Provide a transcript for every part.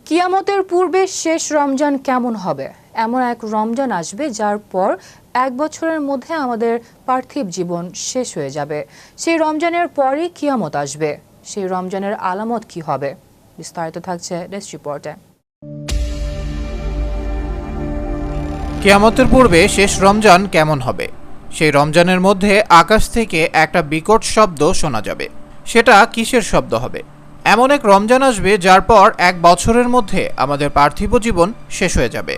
কিয়ামতের পূর্বে শেষ রমজান কেমন হবে? এমন এক রমজান আসবে যার পর এক বছরের মধ্যে আমাদের পার্থিব জীবন শেষ হয়ে যাবে। সেই রমজানের পরই কিয়ামত আসবে। সেই রমজানের আলামত কি হবে? বিস্তারিত থাকছে ডেস্ক রিপোর্টে। কিয়ামতের পূর্বে শেষ রমজান কেমন হবে? সেই রমজানের মধ্যে আকাশ থেকে একটা বিকট শব্দ শোনা যাবে। সেটা কিসের শব্দ হবে? এমন এক রমজান আসবে যার পর এক বছরের মধ্যে আমাদের পার্থিব জীবন শেষ হয়ে যাবে।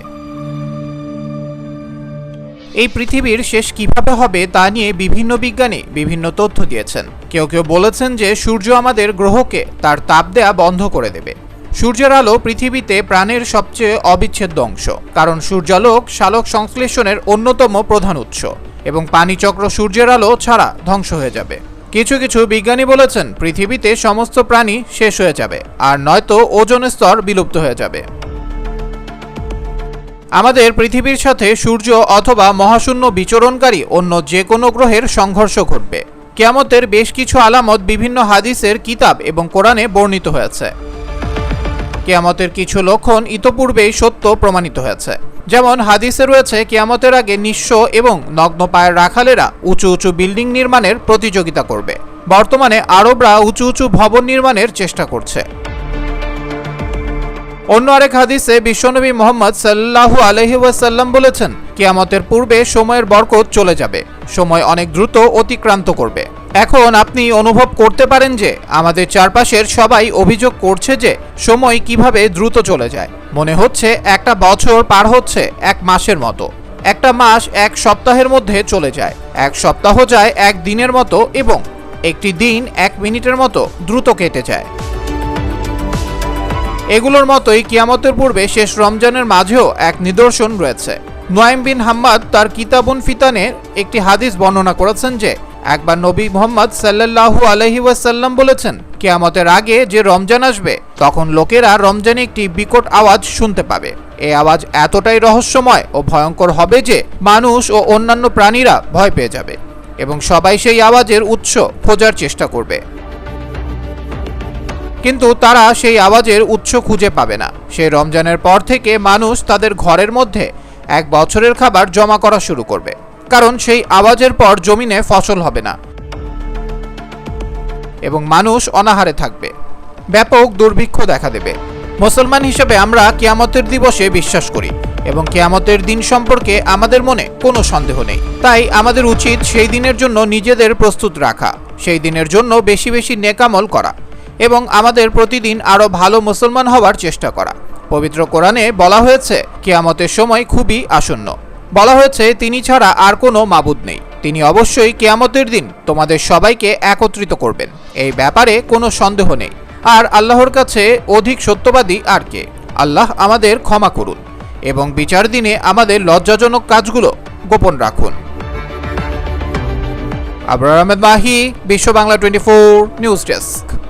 এই পৃথিবীর শেষ কিভাবে হবে তা নিয়ে বিভিন্ন বিজ্ঞানী বিভিন্ন তথ্য দিয়েছেন। কেউ কেউ বলেছেন যে সূর্য আমাদের গ্রহকে তার তাপ দেয়া বন্ধ করে দেবে। সূর্যের আলো পৃথিবীতে প্রাণের সবচেয়ে অবিচ্ছেদ্য অংশ, কারণ সূর্যালোক সালোক সংশ্লেষণের অন্যতম প্রধান উৎস এবং পানিচক্র সূর্যের আলো ছাড়া ধ্বংস হয়ে যাবে। কিছু কিছু বিজ্ঞানী বলেছেন পৃথিবীতে সমস্ত প্রাণী শেষ হয়ে যাবে, আর নয়তো ওজোন স্তর বিলুপ্ত হয়ে যাবে। আমাদের পৃথিবীর সাথে সূর্য অথবা মহাশূন্য বিচরণকারী অন্য যে কোনো গ্রহের সংঘর্ষ ঘটবে। কিয়ামতের বেশ কিছু আলামত বিভিন্ন হাদিসের কিতাব এবং কোরআনে বর্ণিত হয়েছে। কিয়ামতের কিছু লক্ষণ ইতোপূর্বেই সত্য প্রমাণিত হয়েছে। যেমন হাদিসে রয়েছে কিয়ামতের আগে নিঃস্ব এবং নগ্ন পায়ের রাখালেরা উঁচু উঁচু বিল্ডিং নির্মাণের প্রতিযোগিতা করবে। বর্তমানে আরবরা উঁচু উঁচু ভবন নির্মাণের চেষ্টা করছে। অন্য আরেক হাদিসে বিশ্বনবী মুহাম্মদ সাল্লাল্লাহু আলাইহি ওয়াসাল্লাম বলেছেন, কিয়ামতের পূর্বে সময়ের বরকত চলে যাবে, সময় অনেক দ্রুত অতিক্রান্ত করবে। এখন আপনি অনুভব করতে পারেন যে আমাদের চারপাশের সবাই অভিযোগ করছে যে সময় কিভাবে দ্রুত চলে যায়। মনে হচ্ছে একটা বছর পার হচ্ছে এক মাসের মতো, একটা মাস এক সপ্তাহের মধ্যে চলে যায়, এক সপ্তাহ যায় এক দিনের মতো এবং একটি দিন এক মিনিটের মতো দ্রুত কেটে যায়। এগুলোর মতোই কিয়ামতের পূর্বে শেষ রমজানের মাঝেও এক নিদর্শন রয়েছে। নুয়াইম বিন হাম্মাদ তার কিতাবুন ফিতানে একটি হাদিস বর্ণনা করেছেন যে একবার নবী মুহাম্মদ সাল্লাল্লাহু আলাইহি ওয়াসাল্লাম বলেছেন, কিয়ামতের আগে যে রমজান আসবে তখন লোকেরা রমজানে একটি বিকট আওয়াজ শুনতে পাবে। এই আওয়াজ এতটাই রহস্যময় ও ভয়ঙ্কর হবে যে মানুষ ও অন্যান্য প্রাণীরা ভয় পেয়ে যাবে এবং সবাই সেই আওয়াজের উৎস খোঁজার চেষ্টা করবে। কিন্তু তারা সেই আওয়াজের উৎস খুঁজে পাবে না। সেই রমজানের পর থেকে মানুষ তাদের ঘরের মধ্যে এক বছরের খাবার জমা করা শুরু করবে, কারণ সেই আওয়াজের পর জমিনে ফসল হবে না এবং মানুষ অনাহারে থাকবে। ব্যাপক দুর্ভিক্ষ দেখা দেবে। মুসলমান হিসেবে আমরা কিয়ামতের দিবসে বিশ্বাস করি এবং কিয়ামতের দিন সম্পর্কে আমাদের মনে কোনো সন্দেহ নেই। তাই আমাদের উচিত সেই দিনের জন্য নিজেদের প্রস্তুত রাখা, সেই দিনের জন্য বেশি বেশি নেকামল করা এবং আমাদের প্রতিদিন আরো ভালো মুসলমান হওয়ার চেষ্টা করা। পবিত্র কোরআনে বলা হয়েছে কিয়ামতের সময় খুবই আসন্ন। বলা হয়েছে তিনি ছাড়া আর কোনো মাবুদ নেই, তিনি অবশ্যই কিয়ামতের দিন তোমাদের সবাইকে একত্রিত করবেন, এই ব্যাপারে কোনো সন্দেহ নেই। আর আল্লাহর কাছে অধিক সত্যবাদী আর কে? আল্লাহ আমাদের ক্ষমা করুন এবং বিচার দিনে আমাদের লজ্জাজনক কাজগুলো গোপন রাখুন। আবরার আহমেদ মাহি, বিশ্ব বাংলা 24 নিউজ ডেস্ক।